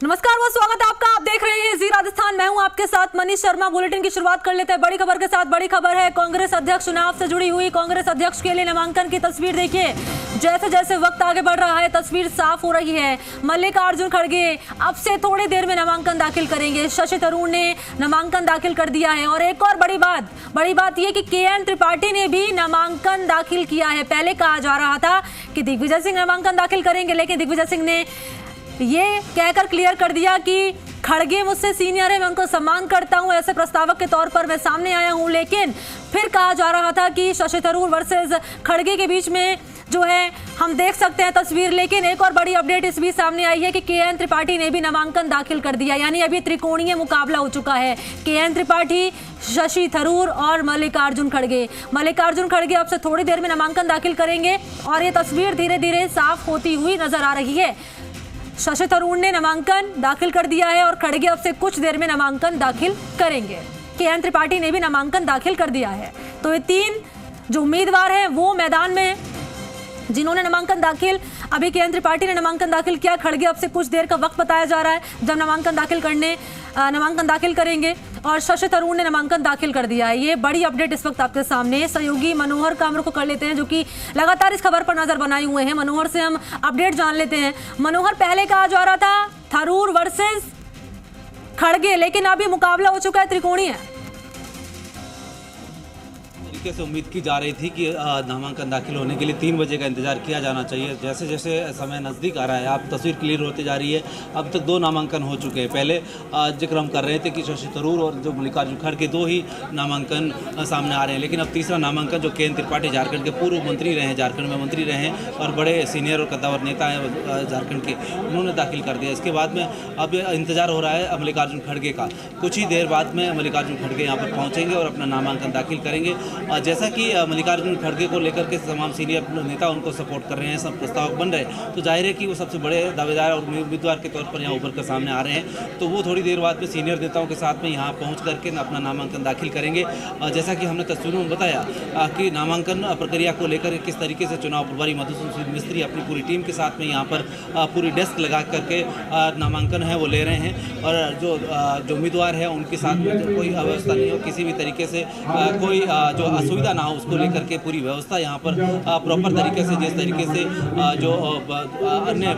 नमस्कार, वो स्वागत है आपका। आप देख रहे हैं जी राजस्थान। मैं हूं आपके साथ मनीष शर्मा। बुलेटिन की शुरुआत कर लेते हैं बड़ी खबर के साथ। बड़ी खबर है कांग्रेस अध्यक्ष चुनाव से जुड़ी हुई। कांग्रेस अध्यक्ष के लिए नामांकन की तस्वीर देखिए। जैसे जैसे वक्त आगे बढ़ रहा है तस्वीर साफ हो रही है। मल्लिकार्जुन खड़गे अब से थोड़ी देर में नामांकन दाखिल करेंगे। शशि थरूर ने नामांकन दाखिल कर दिया है। और एक और बड़ी बात यह कि के.एन. त्रिपाठी ने भी नामांकन दाखिल किया है। पहले कहा जा रहा था कि दिग्विजय सिंह नामांकन दाखिल करेंगे, लेकिन दिग्विजय सिंह ने ये कहकर क्लियर कर दिया कि खड़गे मुझसे सीनियर है, मैं उनको सम्मान करता हूं, ऐसे प्रस्तावक के तौर पर मैं सामने आया हूं। लेकिन फिर कहा जा रहा था कि शशि थरूर वर्सेस खड़गे के बीच में जो है हम देख सकते हैं तस्वीर। लेकिन एक और बड़ी अपडेट इस बीच सामने आई है कि के.एन. त्रिपाठी ने भी नामांकन दाखिल कर दिया। यानी अभी त्रिकोणीय मुकाबला हो चुका है। के.एन. त्रिपाठी, शशि थरूर और मल्लिकार्जुन खड़गे अब से थोड़ी देर में नामांकन दाखिल करेंगे और ये तस्वीर धीरे धीरे साफ होती हुई नजर आ रही है। शशि थरूर ने नामांकन दाखिल कर दिया है और खड़गे अब से कुछ देर में नामांकन दाखिल करेंगे। के.एन. त्रिपाठी ने भी नामांकन दाखिल कर दिया है। तो ये तीन जो उम्मीदवार हैं वो मैदान में, जिन्होंने नामांकन दाखिल, अभी के.एन. त्रिपाठी ने नामांकन दाखिल किया। खड़गे अब से कुछ देर का वक्त बताया जा रहा है जब नामांकन दाखिल करेंगे। और शशि थरूर ने नामांकन दाखिल कर दिया है। ये बड़ी अपडेट इस वक्त आपके सामने। सहयोगी मनोहर कामर को कर लेते हैं, जो कि लगातार इस खबर पर नजर बनाए हुए हैं। मनोहर से हम अपडेट जान लेते हैं। मनोहर, पहले कहा जा रहा था थरूर वर्सेस खड़गे, लेकिन अभी मुकाबला हो चुका है त्रिकोणीय। तरीके से उम्मीद की जा रही थी कि नामांकन दाखिल होने के लिए 3 बजे का इंतजार किया जाना चाहिए। जैसे जैसे समय नज़दीक आ रहा है, आप तस्वीर क्लियर होती जा रही है। अब तक 2 नामांकन हो चुके हैं। पहले जिक्र हम कर रहे थे कि शशि थरूर और जो मल्लिकार्जुन खड़गे 2 ही नामांकन सामने आ रहे हैं। लेकिन अब तीसरा नामांकन जो के.एन. त्रिपाठी, झारखंड के पूर्व मंत्री रहे हैं, झारखंड में मंत्री रहे हैं और बड़े सीनियर और कद्दावर नेता हैं झारखंड के, उन्होंने दाखिल कर दिया। इसके बाद में अब इंतजार हो रहा है मल्लिकार्जुन खड़गे का। कुछ ही देर बाद में मल्लिकार्जुन खड़गे यहाँ पर पहुँचेंगे और अपना नामांकन दाखिल करेंगे। जैसा कि मल्लिकार्जुन खड़गे को लेकर के तमाम सीनियर नेता उनको सपोर्ट कर रहे हैं, सब प्रस्तावक बन रहे हैं, तो जाहिर है कि वो सबसे बड़े दावेदार और उम्मीदवार के तौर पर यहाँ उभर कर सामने आ रहे हैं। तो वो थोड़ी देर बाद में सीनियर नेताओं के साथ में यहाँ पहुँच करके अपना नामांकन दाखिल करेंगे। जैसा कि हमने तस्वीरों में बताया कि नामांकन प्रक्रिया को लेकर किस तरीके से चुनाव प्रभारी मधुसूदन मिस्त्री अपनी पूरी टीम के साथ में यहाँ पर पूरी डेस्क लगा करके नामांकन है वो ले रहे हैं। और जो उम्मीदवार है उनके साथ में कोई अव्यवस्था नहीं हो, किसी भी तरीके से कोई जो असुविधा ना हो, उसको लेकर के पूरी व्यवस्था यहाँ पर प्रॉपर तरीके से, जिस तरीके से जो अन्य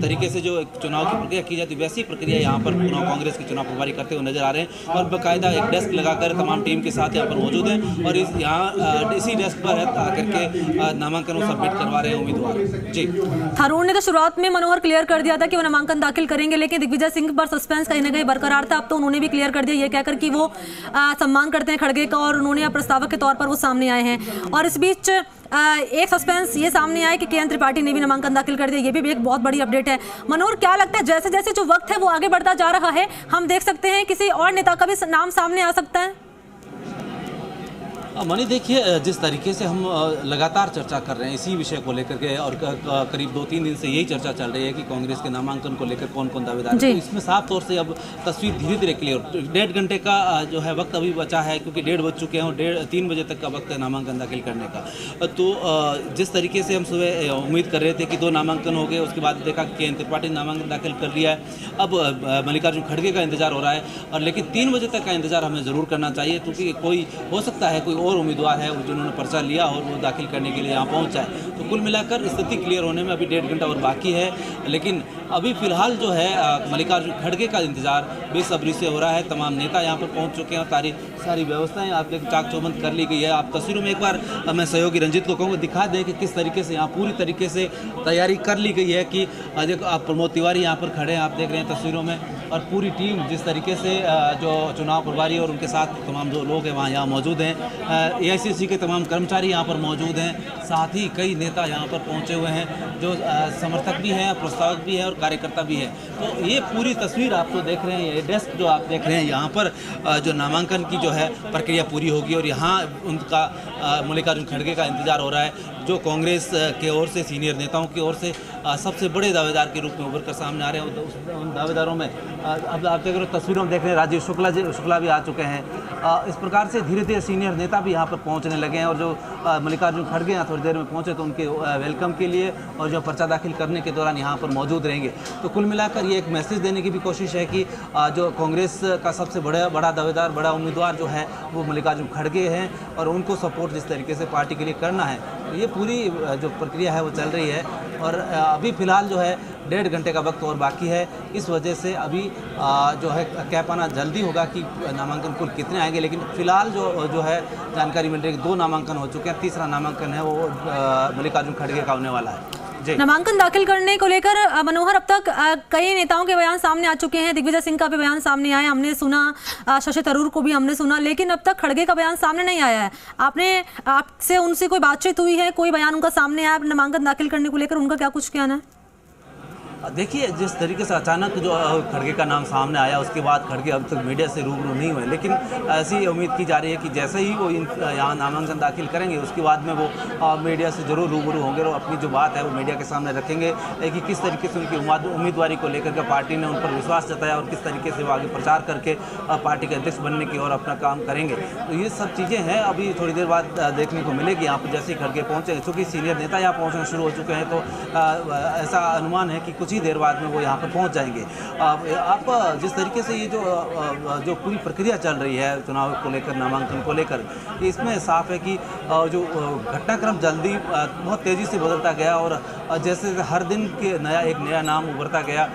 तरीके से जो चुनाव की प्रक्रिया की जाती है वैसी प्रक्रिया यहाँ पर कांग्रेस के चुनाव प्रभारी करते हुए नजर आ रहे हैं। और बाकायदा एक डेस्क लगाकर तमाम टीम के साथ यहाँ पर मौजूद हैं और इसी डेस्क पर आकर के नामांकन वो सबमिट करवा रहे हैं उम्मीदवार। जी, थरूर ने तो शुरुआत में मनोहर क्लियर कर दिया था कि वो नामांकन दाखिल करेंगे, लेकिन दिग्विजय सिंह पर सस्पेंस कहीं ना कहीं बरकरार था। अब तो उन्होंने भी क्लियर कर दिया ये कहकर कि वो सम्मान करते हैं खड़गे का और उन्होंने प्रस्तावक के तौर पर वो सामने आए हैं। और इस बीच एक सस्पेंस ये सामने आया कि के.एन. त्रिपाठी ने भी नामांकन दाखिल कर दिया। ये भी एक बहुत बड़ी अपडेट है। मनोहर, क्या लगता है जैसे जैसे जो वक्त है वो आगे बढ़ता जा रहा है, हम देख सकते हैं किसी और नेता का भी नाम सामने आ सकता है? मनी, देखिए जिस तरीके से हम लगातार चर्चा कर रहे हैं इसी विषय को लेकर के और करीब 2-3 दिन से यही चर्चा चल रही है कि कांग्रेस के नामांकन को लेकर कौन कौन दावेदार है, तो इसमें साफ तौर से अब तस्वीर धीरे धीरे क्लियर। 1.5 घंटे का जो है वक्त अभी बचा है, क्योंकि 1:30 बज चुके हैं और 3 बजे तक का वक्त है नामांकन दाखिल करने का। तो जिस तरीके से हम सुबह उम्मीद कर रहे थे कि 2 नामांकन हो गए, उसके बाद देखा कि के.एन. त्रिपाठी ने नामांकन दाखिल कर लिया है। अब मल्लिकार्जुन खड़गे का इंतजार हो रहा है और लेकिन 3 बजे तक का इंतजार हमें ज़रूर करना चाहिए, क्योंकि कोई हो सकता है कोई और उम्मीदवार है जिन्होंने पर्चा लिया और वो दाखिल करने के लिए यहाँ पहुँच जाए। तो कुल मिलाकर स्थिति क्लियर होने में अभी 1.5 घंटा और बाकी है। लेकिन अभी फिलहाल जो है मल्लिकार्जुन खड़गे का इंतजार बेसब्री से हो रहा है। तमाम नेता यहाँ पर पहुँच चुके हैं और सारी व्यवस्थाएं आप देख चाक चौबंद कर ली गई है। आप तस्वीरों में एक बार मैं सहयोगी रंजित को कहूँगा दिखा दें कि किस तरीके से यहाँ पूरी तरीके से तैयारी कर ली गई है। कि देखो आप प्रमोद तिवारी यहाँ पर खड़े हैं, आप देख रहे हैं तस्वीरों में, और पूरी टीम जिस तरीके से जो चुनाव प्रभारी और उनके साथ तमाम जो लोग हैं वहाँ यहाँ मौजूद हैं। एआईसीसी के तमाम कर्मचारी यहाँ पर मौजूद हैं, साथ ही कई नेता यहाँ पर पहुँचे हुए हैं जो समर्थक भी हैं, प्रस्तावक भी हैं और कार्यकर्ता भी है। तो ये पूरी तस्वीर आप तो देख रहे हैं। ये डेस्क जो आप देख रहे हैं यहाँ पर जो नामांकन की जो है प्रक्रिया पूरी होगी और यहाँ उनका मल्लिकार्जुन खड़गे का इंतजार हो रहा है, जो कांग्रेस के ओर से सीनियर नेताओं की ओर से सबसे बड़े दावेदार के रूप में उभर कर सामने आ रहे हैं। उन दावेदारों में अब आप देख रहे हो तस्वीरों में देख रहे हैं राजीव शुक्ला भी आ चुके हैं। इस प्रकार से धीरे धीरे सीनियर नेता भी यहाँ पर पहुँचने लगे हैं और जो मल्लिकार्जुन खड़गे यहाँ थोड़ी देर में पहुँचे तो उनके वेलकम के लिए और जो पर्चा दाखिल करने के दौरान यहाँ पर मौजूद रहेंगे। तो कुल मिलाकर ये एक मैसेज देने की भी कोशिश है कि जो कांग्रेस का सबसे बड़ा दावेदार, बड़ा उम्मीदवार जो है वो मल्लिकार्जुन खड़गे हैं और उनको सपोर्ट जिस तरीके से पार्टी के लिए करना है, ये पूरी जो प्रक्रिया है वो चल रही है। और अभी फ़िलहाल जो है 1.5 घंटे का वक्त और बाकी है, इस वजह से अभी जो है कह पाना जल्दी होगा कि नामांकन कुल कितने आएंगे। लेकिन फ़िलहाल जो है जानकारी मिल रही है कि 2 नामांकन हो चुके हैं, तीसरा नामांकन है वो मल्लिकार्जुन खड़गे का होने वाला है। नामांकन दाखिल करने को लेकर मनोहर अब तक कई नेताओं के बयान सामने आ चुके हैं। दिग्विजय सिंह का भी बयान सामने आया, हमने सुना, शशि थरूर को भी हमने सुना, लेकिन अब तक खड़गे का बयान सामने नहीं आया है। आपसे उनसे कोई बातचीत हुई है, कोई बयान उनका सामने आया नामांकन दाखिल करने को लेकर, उनका क्या कुछ कहना है? देखिए, जिस तरीके से अचानक जो खड़गे का नाम सामने आया उसके बाद खड़गे अब तक मीडिया से रूबरू नहीं हुए, लेकिन ऐसी उम्मीद की जा रही है कि जैसे ही वो यहाँ नामांकन दाखिल करेंगे उसके बाद में वो मीडिया से जरूर रूबरू होंगे और अपनी जो बात है वो मीडिया के सामने रखेंगे कि किस तरीके से उनकी उम्मीदवारी को लेकर के पार्टी ने उन पर विश्वास जताया और किस तरीके से वो आगे प्रचार करके पार्टी के अध्यक्ष बनने की ओर अपना काम करेंगे। तो ये सब चीज़ें हैं, अभी थोड़ी देर बाद देखने को मिलेगी। यहाँ पर जैसे ही खड़गे पहुँचे, चूँकि सीनियर नेता यहाँ पहुँचना शुरू हो चुके हैं, तो ऐसा अनुमान है कि कुछ ही देर बाद में वो यहाँ पर पहुँच जाएंगे। आप जिस तरीके से ये जो पूरी प्रक्रिया चल रही है चुनाव को लेकर, नामांकन को लेकर, इसमें साफ है कि जो घटनाक्रम जल्दी बहुत तेज़ी से बदलता गया और जैसे हर दिन के एक नया नाम उभरता गया।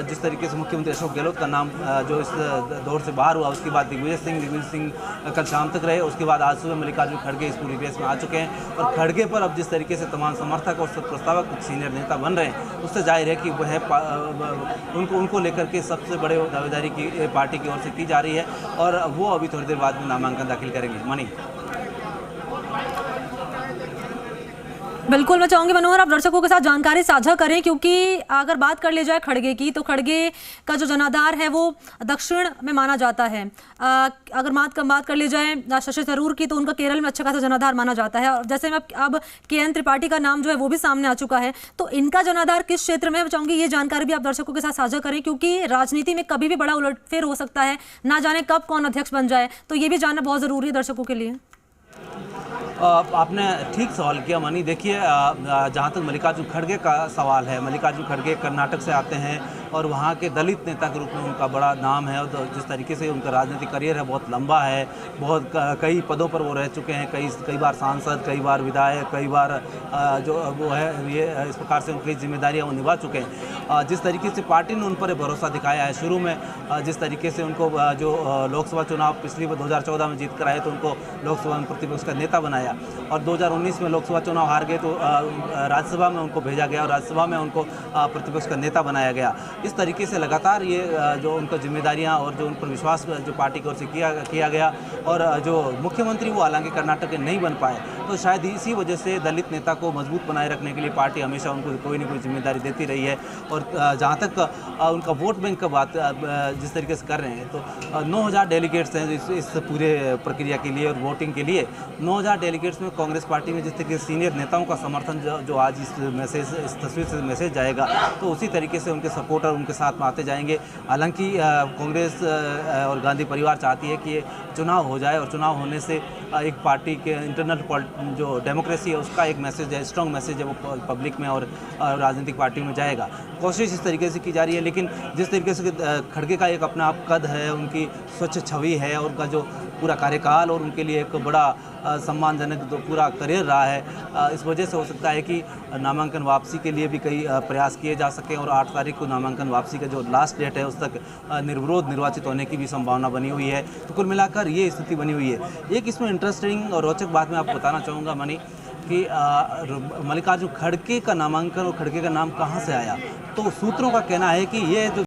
जिस तरीके से मुख्यमंत्री अशोक गहलोत का नाम जो इस दौर से बाहर हुआ, उसके बाद दिग्विजय सिंह कल शाम तक रहे, उसके बाद आज सुबह मल्लिकार्जुन खड़गे इस पूरी रेस में आ चुके हैं। और खड़गे पर अब जिस तरीके से तमाम समर्थक और प्रस्तावक सीनियर नेता बन रहे हैं, उससे जाहिर है कि वह उनको लेकर के सबसे बड़े दावेदारी की पार्टी की ओर से की जा रही है और वो अभी थोड़ी देर बाद में नामांकन दाखिल करेंगे। मनी, बिल्कुल, मैं चाहूंगी मनोहर आप दर्शकों के साथ जानकारी साझा करें, क्योंकि अगर बात कर ली जाए खड़गे की, तो खड़गे का जो जनाधार है वो दक्षिण में माना जाता है। अगर बात कर ली जाए शशि थरूर की, तो उनका केरल में अच्छा खासा जनाधार माना जाता है। और जैसे में अब KN त्रिपाठी का नाम जो है वो भी सामने आ चुका है, तो इनका जनाधार किस क्षेत्र में, मैं चाहूंगी ये जानकारी भी आप दर्शकों के साथ साझा करें, क्योंकि राजनीति में कभी भी बड़ा उलटफेर हो सकता है, ना जाने कब कौन अध्यक्ष बन जाए, तो ये भी जानना बहुत जरूरी है दर्शकों के लिए। आपने ठीक सवाल किया मनी। देखिए, जहाँ तक मल्लिकार्जुन खड़गे का सवाल है, मल्लिकार्जुन खड़गे कर्नाटक से आते हैं और वहाँ के दलित नेता के रूप में उनका बड़ा नाम है और जिस तरीके से उनका राजनीतिक करियर है बहुत लंबा है, बहुत कई पदों पर वो रह चुके हैं, कई बार सांसद, कई बार विधायक, कई बार जो वो है ये इस प्रकार से उनकी जिम्मेदारियाँ वो निभा चुके हैं। जिस तरीके से पार्टी ने उन पर भरोसा दिखाया है शुरू में, जिस तरीके से उनको जो लोकसभा चुनाव पिछली 2014 में जीत कर आए तो उनको लोकसभा में प्रतिपक्ष का नेता बनाया और 2019 में लोकसभा चुनाव हार गए तो राज्यसभा में उनको भेजा गया और राज्यसभा में उनको प्रतिपक्ष का नेता बनाया गया। इस तरीके से लगातार ये जो उनका जिम्मेदारियां और जो उन पर विश्वास जो पार्टी की ओर से किया गया और जो मुख्यमंत्री वो हालांकि कर्नाटक के नहीं बन पाए, तो शायद इसी वजह से दलित नेता को मजबूत बनाए रखने के लिए पार्टी हमेशा उनको कोई ना कोई जिम्मेदारी देती रही है। और जहाँ तक उनका वोट बैंक का बात जिस तरीके से कर रहे हैं, तो 9000 डेलीगेट्स हैं इस पूरे प्रक्रिया के लिए और वोटिंग के लिए। 9000 डेलीगेट्स में कांग्रेस पार्टी में जिस तरीके से सीनियर नेताओं का समर्थन जो आज इस तस्वीर से मैसेज जाएगा, तो उसी तरीके से उनके सपोर्टर उनके साथ में आते जाएंगे। हालांकि कांग्रेस और गांधी परिवार चाहती है कि ये चुनाव हो जाए और चुनाव होने से एक पार्टी के इंटरनल जो डेमोक्रेसी है उसका एक मैसेज है, स्ट्रॉन्ग मैसेज है, वो पब्लिक में और राजनीतिक पार्टियों में जाएगा। कोशिश इस तरीके से की जा रही है, लेकिन जिस तरीके से खड़गे का एक अपना आप कद है, उनकी स्वच्छ छवि है और उनका जो पूरा कार्यकाल और उनके लिए एक बड़ा सम्मानजनक जो पूरा करियर रहा है, इस वजह से हो सकता है कि नामांकन वापसी के लिए भी कई प्रयास किए जा सकें और 8 तारीख को नामांकन वापसी का जो लास्ट डेट है उस तक निर्विरोध निर्वाचित होने की भी संभावना बनी हुई है। तो कुल मिलाकर ये स्थिति बनी हुई है। एक इसमें इंटरेस्टिंग और रोचक बात मैं आपको बताना चाहूँगा मनी कि मल्लिकार्जुन खड़गे का नामांकन और खड़गे का नाम कहाँ से आया, तो सूत्रों का कहना है कि ये जो